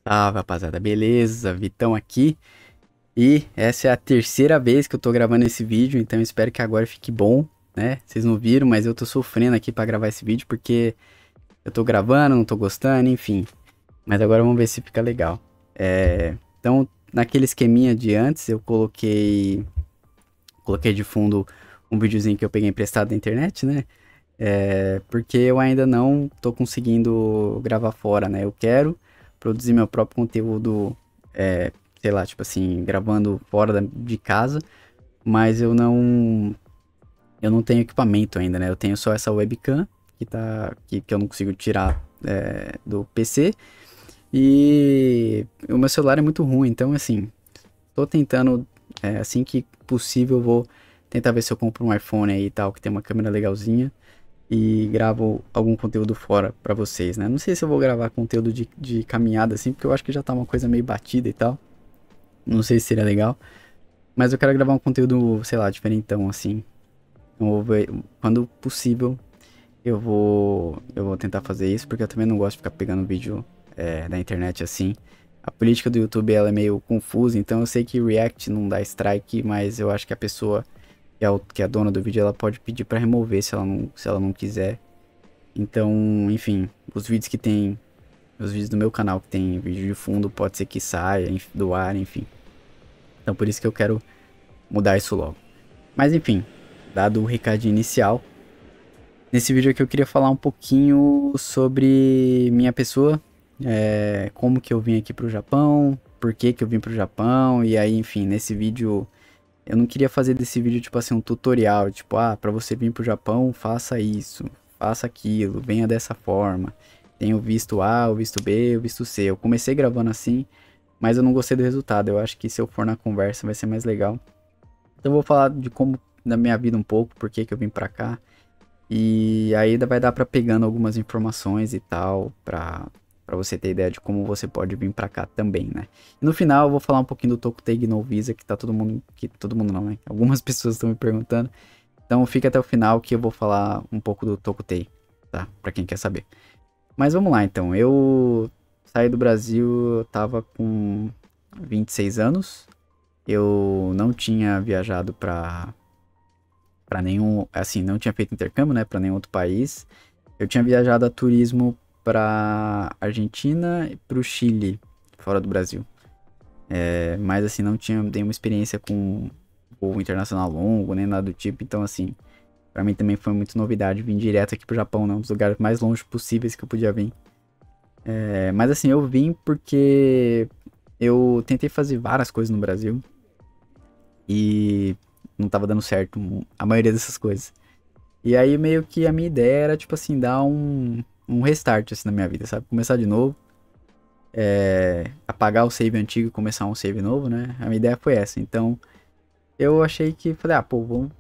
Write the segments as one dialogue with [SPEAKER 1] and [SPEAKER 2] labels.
[SPEAKER 1] Salve, rapaziada, beleza? Vitão aqui. E essa é a terceira vez que eu tô gravando esse vídeo, então eu espero que agora fique bom, né? Vocês não viram, mas eu tô sofrendo aqui pra gravar esse vídeo porque eu tô gravando, não tô gostando, enfim. Mas agora vamos ver se fica legal. Então, naquele esqueminha de antes, eu coloquei de fundo um videozinho que eu peguei emprestado da internet, né? Porque eu ainda não tô conseguindo gravar fora, né? Eu quero produzir meu próprio conteúdo, sei lá, tipo assim, gravando fora de casa, mas eu não tenho equipamento ainda, né? Eu tenho só essa webcam que eu não consigo tirar do PC e o meu celular é muito ruim, então assim, tô tentando, assim que possível, eu vou tentar ver se eu compro um iPhone aí e tal, que tem uma câmera legalzinha e gravo algum conteúdo fora pra vocês, né? Não sei se eu vou gravar conteúdo de caminhada assim, porque eu acho que já tá uma coisa meio batida e tal. Não sei se seria legal, mas eu quero gravar um conteúdo, sei lá, diferentão assim. Então, eu vou ver, quando possível, eu vou tentar fazer isso, porque eu também não gosto de ficar pegando vídeo da internet assim. A política do YouTube ela é meio confusa, então eu sei que React não dá strike, mas eu acho que a pessoa que é a dona do vídeo, ela pode pedir pra remover se ela não quiser. Então, enfim, os vídeos do meu canal que tem vídeo de fundo, pode ser que saia do ar, enfim. Então por isso que eu quero mudar isso logo. Mas enfim, dado o recadinho inicial, nesse vídeo aqui eu queria falar um pouquinho sobre minha pessoa, como que eu vim aqui pro Japão, por que que eu vim pro Japão, e aí, enfim, nesse vídeo eu não queria fazer desse vídeo, tipo assim, um tutorial, tipo, pra você vir pro Japão, faça isso, faça aquilo, venha dessa forma. Tem o visto A, o visto B, o visto C. Eu comecei gravando assim, mas eu não gostei do resultado. Eu acho que se eu for na conversa vai ser mais legal. Então eu vou falar de como, da minha vida um pouco, por que que eu vim pra cá. E aí vai dar pra pegando algumas informações e tal, pra você ter ideia de como você pode vir pra cá também, né? E no final eu vou falar um pouquinho do Tokutei no Visa, que tá todo mundo não, né? Algumas pessoas estão me perguntando. Então fica até o final que eu vou falar um pouco do Tokutei, tá? Pra quem quer saber. Mas vamos lá então, eu saí do Brasil, eu tava com 26 anos. Eu não tinha viajado pra nenhum, assim, não tinha feito intercâmbio, né, pra nenhum outro país. Eu tinha viajado a turismo pra Argentina e pro Chile, fora do Brasil. Mas assim, não tinha nenhuma experiência com voo internacional longo, nem nada do tipo. Então assim, pra mim também foi muito novidade vir direto aqui pro Japão, né, um dos lugares mais longe possíveis que eu podia vir. Mas assim, eu vim porque eu tentei fazer várias coisas no Brasil e não tava dando certo a maioria dessas coisas. E aí meio que a minha ideia era, tipo assim, dar um restart assim na minha vida, sabe? Começar de novo, apagar o save antigo e começar um save novo, né? A minha ideia foi essa. Então eu achei que, falei, pô,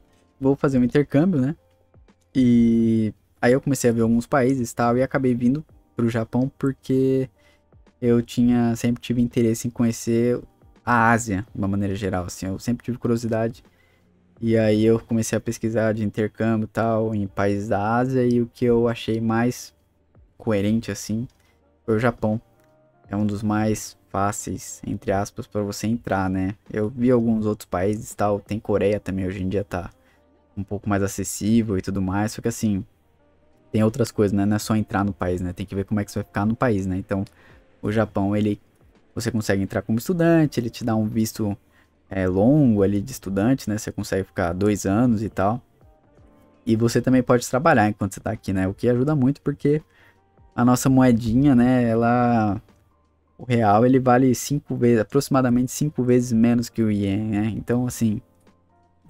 [SPEAKER 1] vou fazer um intercâmbio, né? E aí eu comecei a ver alguns países e tal, e acabei vindo pro Japão porque sempre tive interesse em conhecer a Ásia, de uma maneira geral, assim, eu sempre tive curiosidade. E aí eu comecei a pesquisar de intercâmbio e tal, em países da Ásia, e o que eu achei mais coerente, assim, foi o Japão. É um dos mais fáceis, entre aspas, para você entrar, né? Eu vi alguns outros países e tal, tem Coreia também, hoje em dia tá um pouco mais acessível e tudo mais, só que assim, tem outras coisas, né? Não é só entrar no país, né? Tem que ver como é que você vai ficar no país, né? Então, o Japão, você consegue entrar como estudante, ele te dá um visto longo ali de estudante, né? Você consegue ficar 2 anos e tal. E você também pode trabalhar enquanto você tá aqui, né? O que ajuda muito porque a nossa moedinha, né? O real, ele vale aproximadamente 5 vezes menos que o iene, né? Então, assim,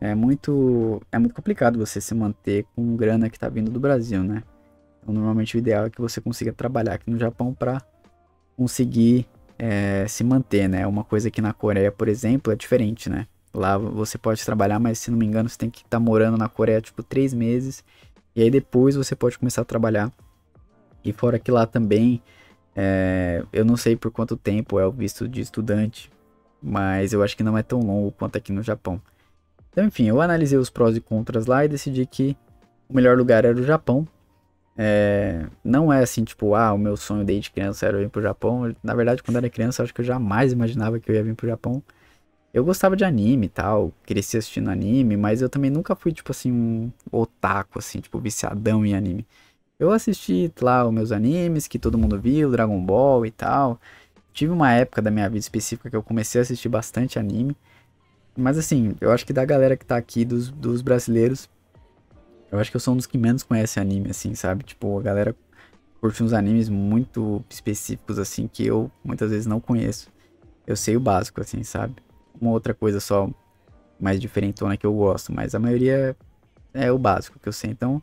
[SPEAKER 1] é muito complicado você se manter com grana que tá vindo do Brasil, né? Então, normalmente o ideal é que você consiga trabalhar aqui no Japão para conseguir se manter, né? Uma coisa que na Coreia, por exemplo, é diferente, né? Lá você pode trabalhar, mas se não me engano, você tem que estar morando na Coreia, tipo, 3 meses. E aí depois você pode começar a trabalhar. E fora que lá também, eu não sei por quanto tempo é o visto de estudante, mas eu acho que não é tão longo quanto aqui no Japão. Então, enfim, eu analisei os prós e contras lá e decidi que o melhor lugar era o Japão. Não é assim, tipo, o meu sonho desde criança era vir pro Japão. Na verdade, quando eu era criança, eu acho que eu jamais imaginava que eu ia vir pro Japão. Eu gostava de anime e tal, cresci assistindo anime, mas eu também nunca fui, tipo assim, um otaku, assim, tipo, viciadão em anime. Eu assisti lá os meus animes que todo mundo viu, Dragon Ball e tal. Tive uma época da minha vida específica que eu comecei a assistir bastante anime. Mas assim, eu acho que da galera que tá aqui, dos brasileiros, eu acho que eu sou um dos que menos conhece anime, assim, sabe? Tipo, a galera curte uns animes muito específicos, assim, que eu muitas vezes não conheço. Eu sei o básico, assim, sabe? Uma outra coisa só mais diferentona que eu gosto, mas a maioria é o básico que eu sei. Então,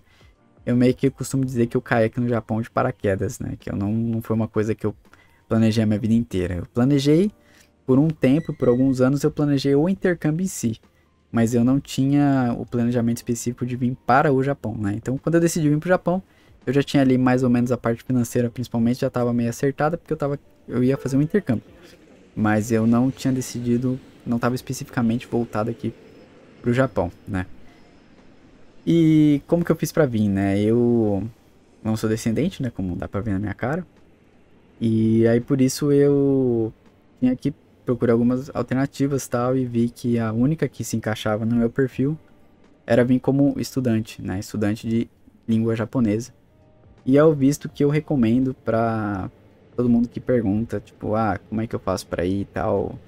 [SPEAKER 1] eu meio que costumo dizer que eu caí aqui no Japão de paraquedas, né? Que eu não foi uma coisa que eu planejei a minha vida inteira. Eu planejei por um tempo, por alguns anos, eu planejei o intercâmbio em si. Mas eu não tinha o planejamento específico de vir para o Japão, né? Então, quando eu decidi vir para o Japão, eu já tinha ali mais ou menos a parte financeira, principalmente, já estava meio acertada, porque eu ia fazer um intercâmbio. Mas eu não tinha decidido, não estava especificamente voltado aqui para o Japão, né? E como que eu fiz para vir, né? Eu não sou descendente, né? Como dá para ver na minha cara. E aí por isso eu tinha que procurar algumas alternativas tal e vi que a única que se encaixava no meu perfil era vir como estudante, né? Estudante de língua japonesa. E é o visto que eu recomendo para todo mundo que pergunta, tipo, como é que eu faço para ir e tal.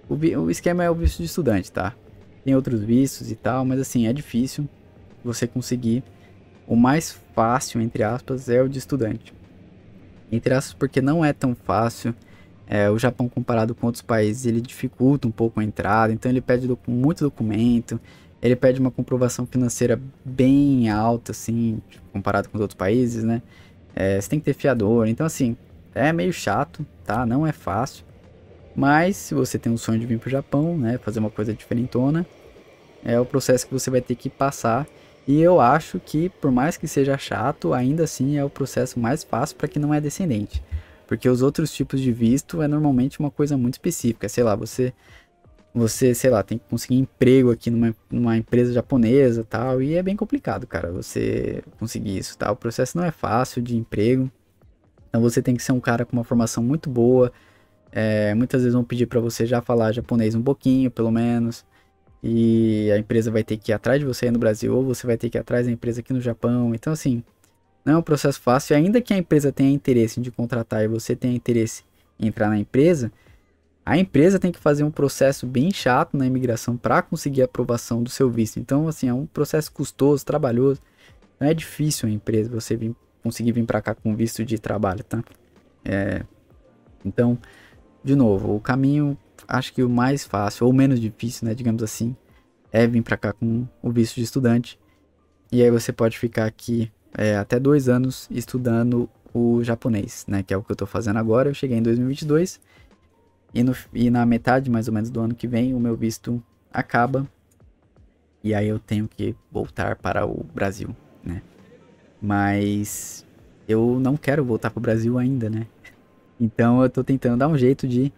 [SPEAKER 1] O esquema é o visto de estudante, tá? Tem outros vistos e tal, mas assim, é difícil você conseguir. O mais fácil, entre aspas, é o de estudante. Entre aspas, porque não é tão fácil. O Japão, comparado com outros países, ele dificulta um pouco a entrada, então ele pede muito documento, ele pede uma comprovação financeira bem alta, assim, comparado com os outros países, né? Você tem que ter fiador, então assim, é meio chato, tá? Não é fácil, mas se você tem um sonho de vir pro Japão, né, fazer uma coisa diferentona, é o processo que você vai ter que passar. E eu acho que, por mais que seja chato, ainda assim é o processo mais fácil para quem não é descendente. Porque os outros tipos de visto é normalmente uma coisa muito específica. Sei lá, sei lá, tem que conseguir emprego aqui numa empresa japonesa tal. E é bem complicado, cara, você conseguir isso, tá? O processo não é fácil de emprego. Então você tem que ser um cara com uma formação muito boa. Muitas vezes vão pedir para você já falar japonês um pouquinho, pelo menos. E a empresa vai ter que ir atrás de você aí no Brasil, ou você vai ter que ir atrás da empresa aqui no Japão. Então, assim, não é um processo fácil. E ainda que a empresa tenha interesse em te contratar e você tenha interesse em entrar na empresa, a empresa tem que fazer um processo bem chato na imigração para conseguir a aprovação do seu visto. Então, assim, é um processo custoso, trabalhoso. Não é difícil a empresa conseguir vir para cá com visto de trabalho, tá? Então, de novo, o caminho, acho que o mais fácil, ou menos difícil, né, digamos assim, é vir para cá com o visto de estudante. E aí você pode ficar aqui até 2 anos estudando o japonês, né? Que é o que eu tô fazendo agora. Eu cheguei em 2022 e na metade, mais ou menos, do ano que vem, o meu visto acaba. E aí eu tenho que voltar para o Brasil, né? Mas eu não quero voltar para o Brasil ainda, né? Então eu tô tentando dar um jeito de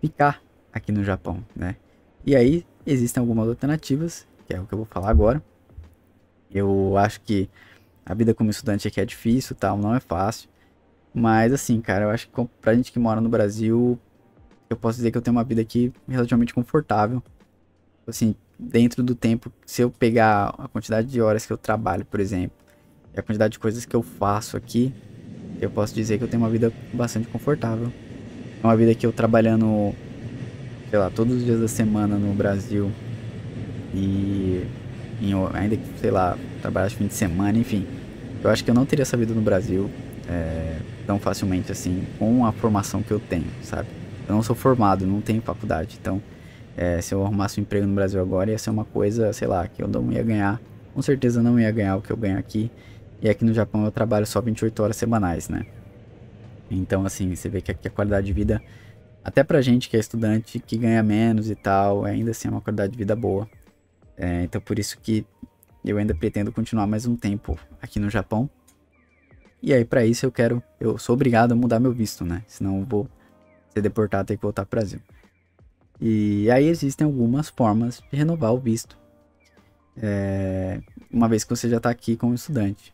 [SPEAKER 1] ficar aqui no Japão, né? E aí existem algumas alternativas, que é o que eu vou falar agora. Eu acho que a vida como estudante aqui é difícil, tal, não é fácil. Mas assim, cara, eu acho que pra gente que mora no Brasil, eu posso dizer que eu tenho uma vida aqui relativamente confortável. Assim, dentro do tempo, se eu pegar a quantidade de horas que eu trabalho, por exemplo, e a quantidade de coisas que eu faço aqui, eu posso dizer que eu tenho uma vida bastante confortável. É uma vida que eu trabalhando, sei lá, todos os dias da semana no Brasil e ainda que, sei lá, trabalhar de fim de semana, enfim. Eu acho que eu não teria essa vida no Brasil tão facilmente assim, com a formação que eu tenho, sabe? Eu não sou formado, não tenho faculdade, então se eu arrumasse um emprego no Brasil agora ia ser uma coisa, sei lá, que eu não ia ganhar, com certeza não ia ganhar o que eu ganho aqui. E aqui no Japão eu trabalho só 28 horas semanais, né? Então assim, você vê que aqui a qualidade de vida, até pra gente que é estudante, que ganha menos e tal, ainda assim é uma qualidade de vida boa. Então por isso que eu ainda pretendo continuar mais um tempo aqui no Japão. E aí pra isso eu sou obrigado a mudar meu visto, né? Senão eu vou ser deportado e ter que voltar pro Brasil. E aí existem algumas formas de renovar o visto, uma vez que você já tá aqui como estudante.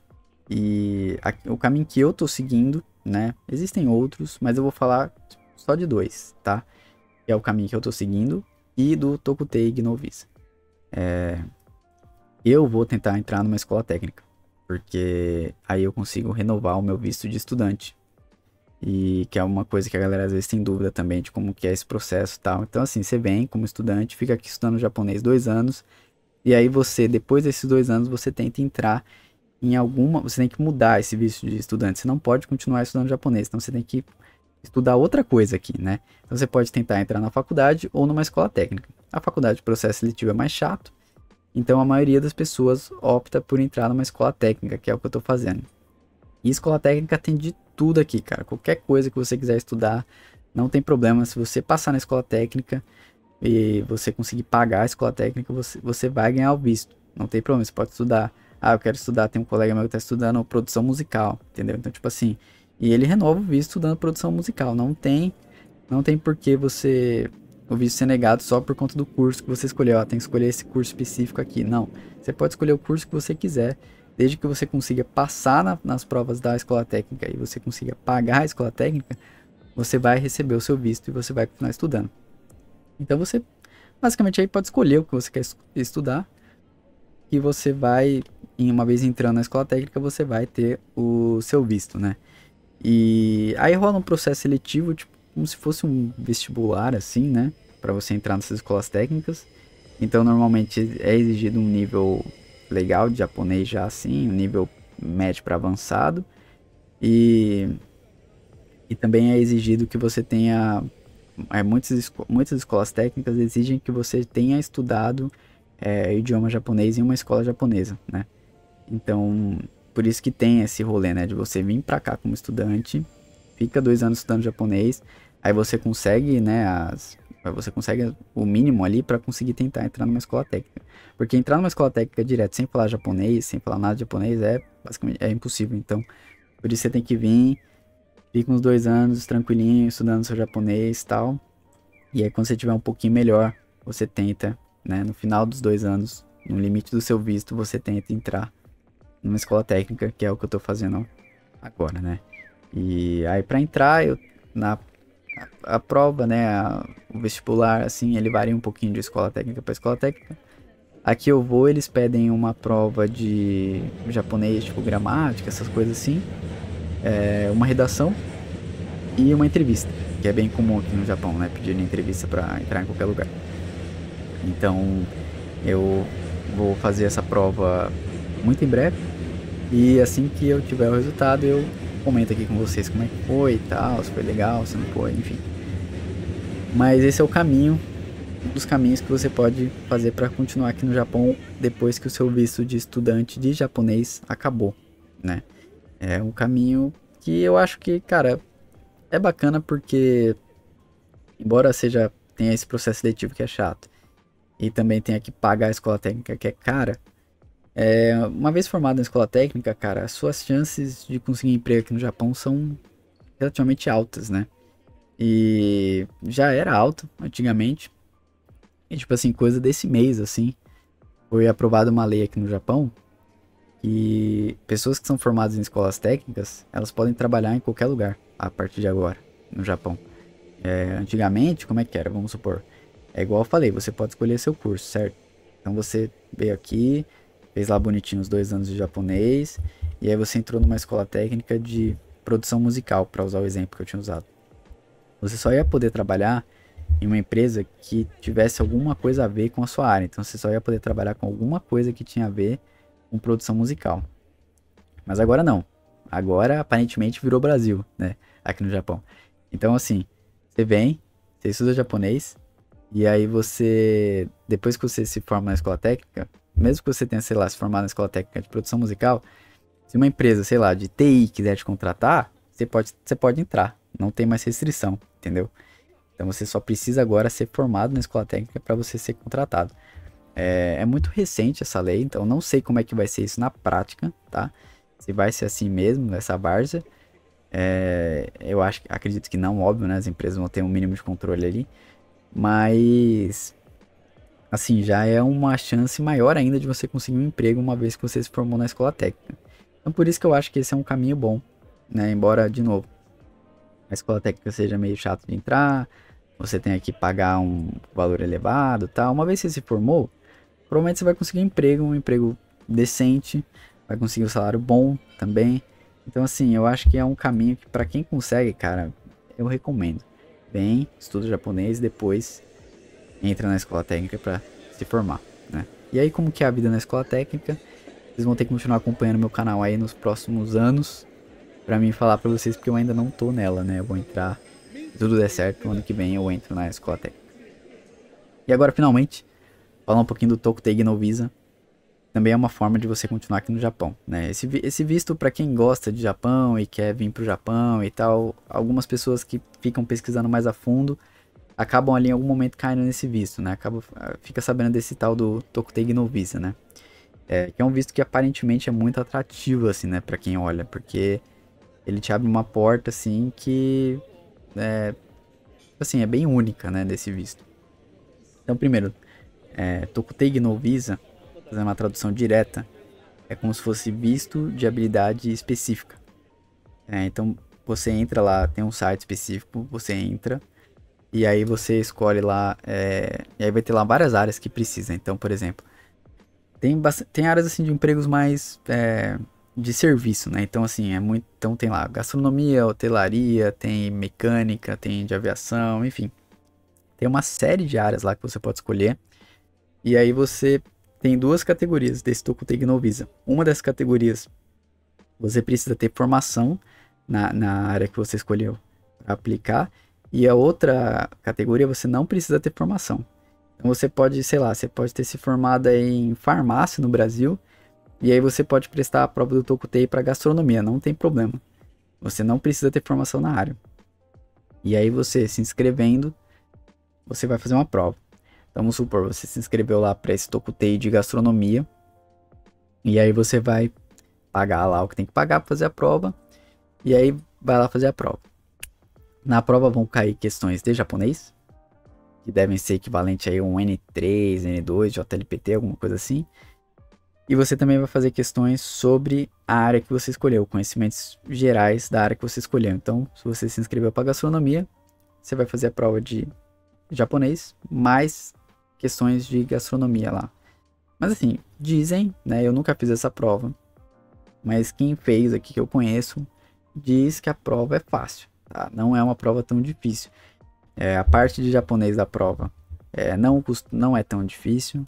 [SPEAKER 1] o caminho que eu tô seguindo, né? Existem outros, mas eu vou falar só de dois, tá? Que é o caminho que eu tô seguindo e do Tokutei Gnovisa. Eu vou tentar entrar numa escola técnica, porque aí eu consigo renovar o meu visto de estudante. E que é uma coisa que a galera às vezes tem dúvida também de como que é esse processo e tal. Então assim, você vem como estudante, fica aqui estudando japonês 2 anos, e aí você, depois desses 2 anos, você tenta entrar em alguma... Você tem que mudar esse visto de estudante, você não pode continuar estudando japonês, então você tem que estudar outra coisa aqui, né? Então você pode tentar entrar na faculdade ou numa escola técnica. A faculdade de processo seletivo é mais chato, então a maioria das pessoas opta por entrar numa escola técnica, que é o que eu tô fazendo. E escola técnica tem de tudo aqui, cara. Qualquer coisa que você quiser estudar, não tem problema. Se você passar na escola técnica e você conseguir pagar a escola técnica, você vai ganhar o visto. Não tem problema, você pode estudar. Ah, eu quero estudar, tem um colega meu que tá estudando produção musical, entendeu? Então, tipo assim, e ele renova o visto estudando produção musical. Não tem por que o visto ser negado só por conta do curso que você escolheu. Tem que escolher esse curso específico aqui. Não, você pode escolher o curso que você quiser, desde que você consiga passar nas provas da escola técnica e você consiga pagar a escola técnica, você vai receber o seu visto e você vai continuar estudando. Então você, basicamente, aí pode escolher o que você quer estudar, e você vai, uma vez entrando na escola técnica, você vai ter o seu visto, né? E aí rola um processo seletivo, tipo, como se fosse um vestibular, assim, né? Pra você entrar nessas escolas técnicas. Então, normalmente é exigido um nível legal de japonês já assim, um nível médio para avançado. E, e também é exigido que você tenha... muitas escolas técnicas exigem que você tenha estudado idioma japonês em uma escola japonesa, né? Então, por isso que tem esse rolê, né? De você vir pra cá como estudante, fica 2 anos estudando japonês, aí você consegue, né? Você consegue o mínimo ali pra conseguir tentar entrar numa escola técnica. Porque entrar numa escola técnica direto, sem falar japonês, sem falar nada de japonês, basicamente impossível. Então, por isso você tem que vir, fica uns 2 anos tranquilinho, estudando seu japonês e tal. E aí quando você tiver um pouquinho melhor, você tenta, né? No final dos 2 anos, no limite do seu visto, você tenta entrar numa escola técnica, que é o que eu tô fazendo agora, né? E aí pra entrar, a prova, né, o vestibular, assim, ele varia um pouquinho de escola técnica para escola técnica. Aqui eu vou, eles pedem uma prova de japonês, tipo gramática, essas coisas assim, uma redação e uma entrevista, que é bem comum aqui no Japão, né, pedir entrevista para entrar em qualquer lugar. Então, eu vou fazer essa prova muito em breve, e assim que eu tiver o resultado, eu comento aqui com vocês como é que foi e tal, se foi legal, se não foi, enfim. Mas esse é o caminho, um dos caminhos que você pode fazer para continuar aqui no Japão depois que o seu visto de estudante de japonês acabou, né? É um caminho que eu acho que, cara, é bacana porque, embora tenha esse processo seletivo que é chato, e também tenha que pagar a escola técnica que é cara, uma vez formado na escola técnica, cara, as suas chances de conseguir emprego aqui no Japão são relativamente altas, né? E já era alto antigamente. E tipo assim, coisa desse mês, assim, foi aprovada uma lei aqui no Japão que pessoas que são formadas em escolas técnicas, elas podem trabalhar em qualquer lugar a partir de agora, no Japão. Antigamente, como é que era? Vamos supor. É igual eu falei, você pode escolher seu curso, certo? Então você veio aqui, fez lá bonitinho os 2 anos de japonês, e aí você entrou numa escola técnica de produção musical, para usar o exemplo que eu tinha usado. Você só ia poder trabalhar em uma empresa que tivesse alguma coisa a ver com a sua área. Então você só ia poder trabalhar com alguma coisa que tinha a ver com produção musical. Mas agora não. Agora aparentemente virou Brasil, né? Aqui no Japão. Então assim, você vem, você estuda japonês, e aí você, depois que você se forma na escola técnica, mesmo que você tenha, sei lá, se formado na escola técnica de produção musical, se uma empresa, sei lá, de TI quiser te contratar, você pode entrar. Não tem mais restrição, entendeu? Então você só precisa agora ser formado na escola técnica para você ser contratado. É muito recente essa lei, então não sei como é que vai ser isso na prática, tá? Se vai ser assim mesmo, essa várzea. Eu acredito que não, óbvio, né? As empresas vão ter um mínimo de controle ali. Mas, assim, já é uma chance maior ainda de você conseguir um emprego uma vez que você se formou na escola técnica. Então por isso que eu acho que esse é um caminho bom, né? Embora, de novo, a escola técnica seja meio chato de entrar, você tenha que pagar um valor elevado, tal. Uma vez que você se formou, provavelmente você vai conseguir um emprego decente, vai conseguir um salário bom também. Então assim, eu acho que é um caminho que para quem consegue, cara, eu recomendo. Vem, estuda japonês, depois entra na escola técnica para se formar, né? E aí como que é a vida na escola técnica? Vocês vão ter que continuar acompanhando meu canal aí nos próximos anos pra mim falar pra vocês, porque eu ainda não tô nela, né? Eu vou entrar, se tudo der certo, no ano que vem eu entro na escola técnica. E agora, finalmente, falar um pouquinho do Tokutei no Visa. Também é uma forma de você continuar aqui no Japão, né? Esse visto, pra quem gosta de Japão e quer vir pro Japão e tal, algumas pessoas que ficam pesquisando mais a fundo acabam ali em algum momento caindo nesse visto, né? Fica sabendo desse tal do Tokutei no Visa, né? Que é um visto que aparentemente é muito atrativo, assim, né? Pra quem olha, porque ele te abre uma porta, assim, que assim, é bem única, né, desse visto. Então, primeiro, Tokutei no Visa, fazendo uma tradução direta, é como se fosse visto de habilidade específica. Então, você entra lá, tem um site específico, você entra, e aí você escolhe lá, e aí vai ter lá várias áreas que precisa. Então, por exemplo, tem áreas assim de empregos mais de serviço, né? Então, assim, então tem lá gastronomia, hotelaria, tem mecânica, tem de aviação, enfim. Tem uma série de áreas lá que você pode escolher. E aí você tem duas categorias desse Tokutei no Visa. Uma dessas categorias, você precisa ter formação na área que você escolheu para aplicar. E a outra categoria, você não precisa ter formação. Então você pode, sei lá, você pode ter se formado em farmácia no Brasil. E aí você pode prestar a prova do Tokutei para gastronomia, não tem problema. Você não precisa ter formação na área. E aí você se inscrevendo, você vai fazer uma prova. Então, vamos supor, você se inscreveu lá para esse Tokutei de gastronomia. E aí você vai pagar lá o que tem que pagar para fazer a prova. E aí vai lá fazer a prova. Na prova vão cair questões de japonês, que devem ser equivalente a um N3, N2, JLPT, alguma coisa assim. E você também vai fazer questões sobre a área que você escolheu, conhecimentos gerais da área que você escolheu. Então, se você se inscreveu para gastronomia, você vai fazer a prova de japonês, mais questões de gastronomia lá. Mas assim, dizem, né, eu nunca fiz essa prova, mas quem fez aqui que eu conheço, diz que a prova é fácil, tá? Não é uma prova tão difícil. A parte de japonês da prova não é tão difícil.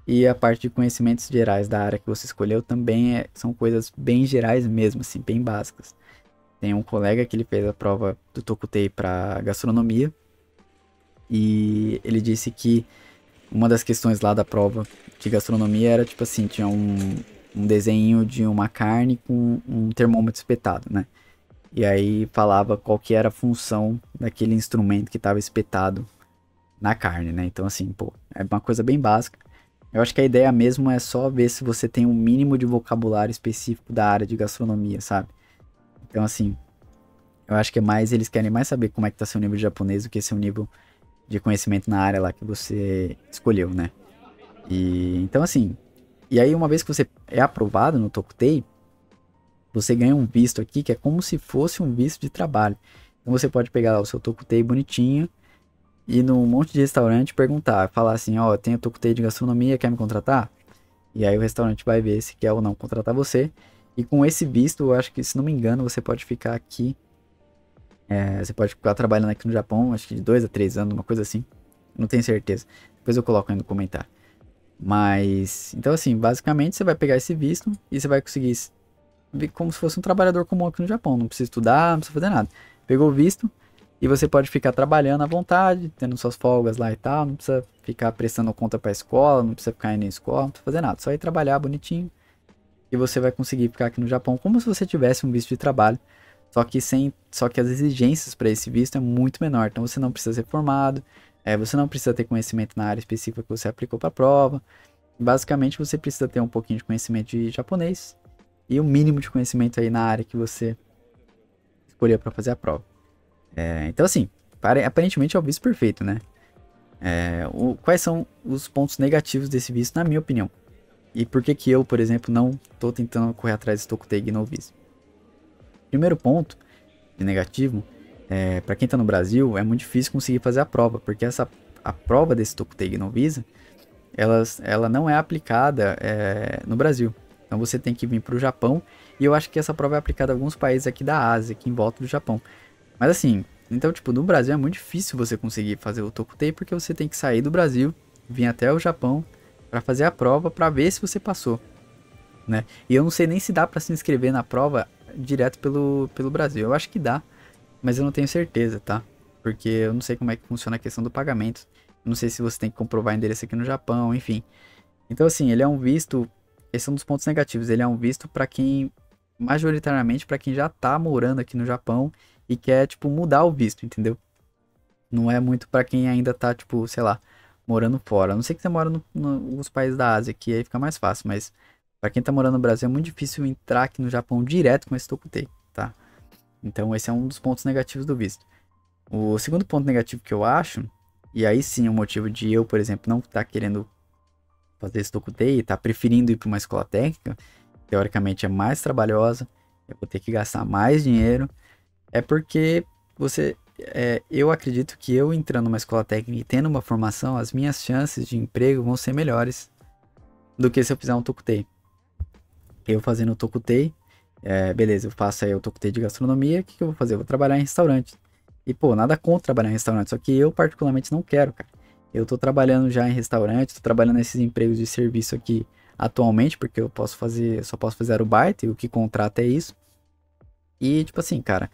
[SPEAKER 1] E a parte de conhecimentos gerais da área que você escolheu também são coisas bem gerais mesmo, assim, bem básicas. Tem um colega que ele fez a prova do Tokutei para gastronomia. E ele disse que uma das questões lá da prova de gastronomia era tipo assim, tinha um desenho de uma carne com um termômetro espetado, né? E aí falava qual que era a função daquele instrumento que estava espetado na carne, né? Então assim, pô, é uma coisa bem básica. Eu acho que a ideia mesmo é só ver se você tem um mínimo de vocabulário específico da área de gastronomia, sabe? Então, assim, eu acho que eles querem mais saber como é que tá seu nível de japonês do que seu nível de conhecimento na área lá que você escolheu, né? Então, assim, e aí uma vez que você é aprovado no Tokutei, você ganha um visto aqui que é como se fosse um visto de trabalho. Então você pode pegar lá o seu Tokutei bonitinho, ir num monte de restaurante perguntar, falar assim, ó, eu tenho Tokutei de gastronomia, quer me contratar? E aí o restaurante vai ver se quer ou não contratar você. E com esse visto, eu acho que, se não me engano, você pode ficar aqui. Você pode ficar trabalhando aqui no Japão, acho que de 2 a 3 anos, uma coisa assim. Não tenho certeza. Depois eu coloco aí no comentário. Mas, então assim, basicamente você vai pegar esse visto e você vai conseguir ver como se fosse um trabalhador comum aqui no Japão. Não precisa estudar, não precisa fazer nada. Pegou o visto, e você pode ficar trabalhando à vontade, tendo suas folgas lá e tal. Não precisa ficar prestando conta pra escola, não precisa ficar indo em escola, não precisa fazer nada. Só ir trabalhar bonitinho. E você vai conseguir ficar aqui no Japão como se você tivesse um visto de trabalho. Só que as exigências para esse visto é muito menor. Então você não precisa ser formado. Você não precisa ter conhecimento na área específica que você aplicou para a prova. Basicamente você precisa ter um pouquinho de conhecimento de japonês. E o mínimo de conhecimento aí na área que você escolheu para fazer a prova. Então assim, aparentemente é o visto perfeito, né? Quais são os pontos negativos desse visto, na minha opinião? E por que que eu, por exemplo, não tô tentando correr atrás desse Tokutei e no Visa? Primeiro ponto de negativo, para quem tá no Brasil, é muito difícil conseguir fazer a prova, porque a prova desse Tokutei e no Visa, ela não é aplicada no Brasil. Então você tem que vir para o Japão, e eu acho que essa prova é aplicada em alguns países aqui da Ásia, aqui em volta do Japão. Mas assim, então tipo, no Brasil é muito difícil você conseguir fazer o Tokutei, porque você tem que sair do Brasil, vir até o Japão para fazer a prova, para ver se você passou, né? E eu não sei nem se dá para se inscrever na prova direto pelo Brasil. Eu acho que dá, mas eu não tenho certeza, tá? Porque eu não sei como é que funciona a questão do pagamento. Eu não sei se você tem que comprovar endereço aqui no Japão, enfim. Então assim, ele é um visto, esse é um dos pontos negativos, ele é um visto para quem, majoritariamente para quem já tá morando aqui no Japão e quer, tipo, mudar o visto, entendeu? Não é muito para quem ainda tá, tipo, sei lá, morando fora. A não sei que você mora nos países da Ásia, que aí fica mais fácil, mas para quem tá morando no Brasil é muito difícil entrar aqui no Japão direto com esse Tokutei, tá? Então esse é um dos pontos negativos do visto. O segundo ponto negativo que eu acho, e aí sim é um motivo de eu, por exemplo, não estar querendo fazer esse Tokutei, tá preferindo ir para uma escola técnica, teoricamente é mais trabalhosa, eu vou ter que gastar mais dinheiro, é porque eu acredito que eu entrando numa escola técnica e tendo uma formação, as minhas chances de emprego vão ser melhores do que se eu fizer um Tokutei. Eu fazendo o Tokutei, beleza, eu faço aí o Tokutei de gastronomia, o que eu vou fazer? Eu vou trabalhar em restaurante. E pô, nada contra trabalhar em restaurante, só que eu particularmente não quero, cara. Eu tô trabalhando já em restaurante, tô trabalhando nesses empregos de serviço aqui atualmente, porque só posso fazer arubaita e o que contrata é isso. E tipo assim, cara,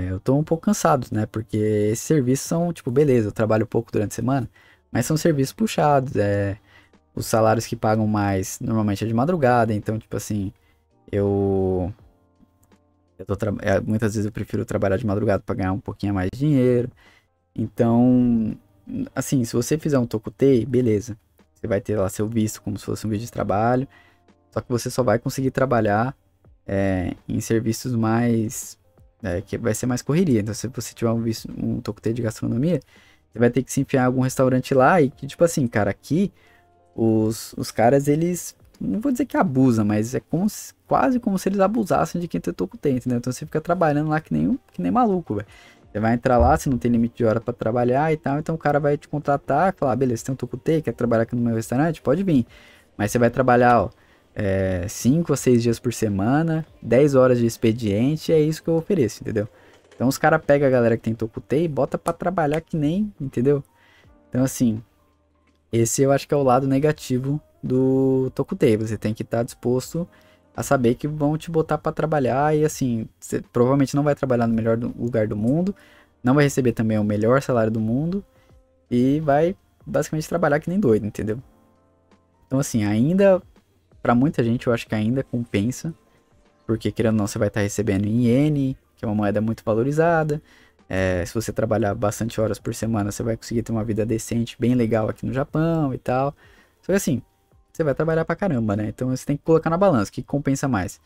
[SPEAKER 1] eu tô um pouco cansado, né? Porque esses serviços são, tipo, beleza, eu trabalho pouco durante a semana, mas são serviços puxados, os salários que pagam mais normalmente é de madrugada, então, tipo assim, eu, muitas vezes eu prefiro trabalhar de madrugada para ganhar um pouquinho mais de dinheiro. Então, assim, se você fizer um Tokutei, beleza. Você vai ter lá seu visto como se fosse um visto de trabalho. Só que você só vai conseguir trabalhar em serviços mais. Que vai ser mais correria. Então, se você tiver um Tokutei de gastronomia, você vai ter que se enfiar em algum restaurante lá. E que, tipo assim, cara, aqui os caras, eles. Não vou dizer que abusam, mas é quase como se eles abusassem de quem tem Tokutei, entendeu? Então você fica trabalhando lá que nem maluco, velho. Você vai entrar lá, você não tem limite de hora pra trabalhar e tal, então o cara vai te contratar, falar, beleza, você tem um Tokutei, quer trabalhar aqui no meu restaurante? Pode vir. Mas você vai trabalhar, ó, 5 a 6 dias por semana, 10 horas de expediente, é isso que eu ofereço, entendeu? Então os caras pegam a galera que tem Tokutei e bota pra trabalhar que nem, entendeu? Então assim, esse eu acho que é o lado negativo do Tokutei. Você tem que estar disposto a saber que vão te botar para trabalhar e assim, você provavelmente não vai trabalhar no melhor lugar do mundo, não vai receber também o melhor salário do mundo e vai basicamente trabalhar que nem doido, entendeu? Então assim, ainda para muita gente eu acho que ainda compensa, porque querendo ou não você vai estar recebendo em iene, que é uma moeda muito valorizada. Se você trabalhar bastante horas por semana, você vai conseguir ter uma vida decente, bem legal aqui no Japão e tal. Só que assim, você vai trabalhar pra caramba, né? Então você tem que colocar na balança, o que compensa mais?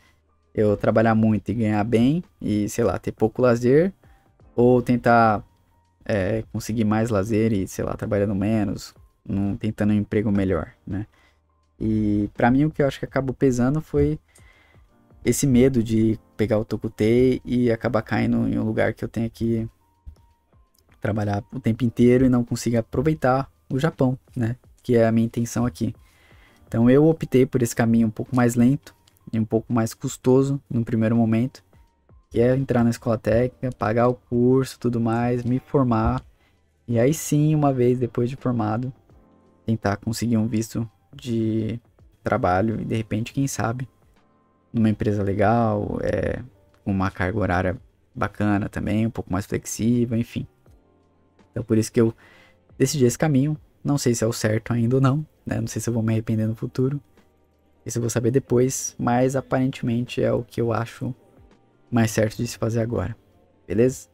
[SPEAKER 1] Eu trabalhar muito e ganhar bem e, sei lá, ter pouco lazer, ou tentar conseguir mais lazer e, sei lá, trabalhando menos, tentando um emprego melhor, né? E pra mim o que eu acho que acabou pesando foi esse medo de pegar o Tokutei e acabar caindo em um lugar que eu tenha que trabalhar o tempo inteiro e não consiga aproveitar o Japão, né? Que é a minha intenção aqui. Então eu optei por esse caminho um pouco mais lento e um pouco mais custoso no primeiro momento, que é entrar na escola técnica, pagar o curso, tudo mais, me formar e aí sim, uma vez depois de formado, tentar conseguir um visto de trabalho e de repente, quem sabe, numa empresa legal, com uma carga horária bacana também, um pouco mais flexível, enfim. Então por isso que eu decidi esse caminho. Não sei se é o certo ainda ou não, né? Não sei se eu vou me arrepender no futuro. Isso eu vou saber depois, mas aparentemente é o que eu acho mais certo de se fazer agora. Beleza?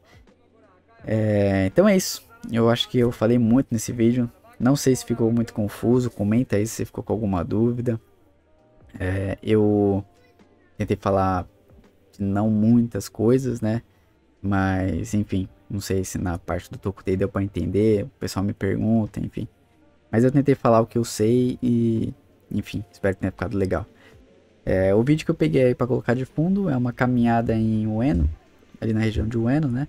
[SPEAKER 1] Então é isso. Eu acho que eu falei muito nesse vídeo. Não sei se ficou muito confuso. Comenta aí se você ficou com alguma dúvida. Eu tentei falar de não muitas coisas, né? Mas, enfim, não sei se na parte do Tokutei deu pra entender. O pessoal me pergunta, enfim. Mas eu tentei falar o que eu sei e enfim, espero que tenha ficado legal. O vídeo que eu peguei aí pra colocar de fundo é uma caminhada em Ueno, ali na região de Ueno, né?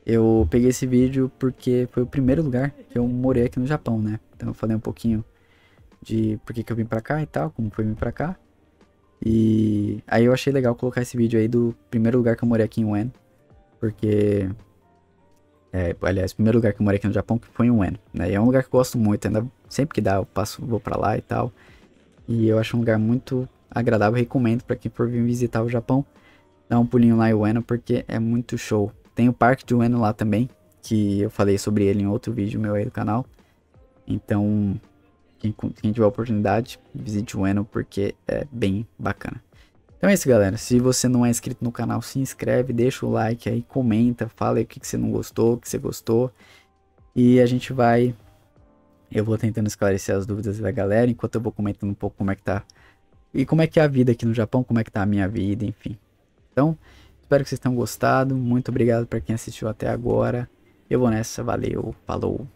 [SPEAKER 1] Eu peguei esse vídeo porque foi o primeiro lugar que eu morei aqui no Japão, né? Então eu falei um pouquinho de por que eu vim pra cá e tal, como foi vir pra cá. E aí eu achei legal colocar esse vídeo aí do primeiro lugar que eu morei aqui em Ueno, porque... aliás, o primeiro lugar que eu morei aqui no Japão que foi em Ueno, né? E é um lugar que eu gosto muito, ainda sempre que dá eu vou pra lá e tal. E eu acho um lugar muito agradável, recomendo pra quem for vir visitar o Japão, dar um pulinho lá em Ueno, porque é muito show. Tem o parque de Ueno lá também, que eu falei sobre ele em outro vídeo meu aí do canal. Então, quem tiver oportunidade, visite o Ueno, porque é bem bacana. Então é isso, galera. Se você não é inscrito no canal, se inscreve, deixa o like aí, comenta, fala aí o que você não gostou, o que você gostou. E a gente vai... Eu vou tentando esclarecer as dúvidas da galera, enquanto eu vou comentando um pouco como é que tá. E como é que é a vida aqui no Japão, como é que tá a minha vida, enfim. Então, espero que vocês tenham gostado. Muito obrigado para quem assistiu até agora. Eu vou nessa, valeu, falou.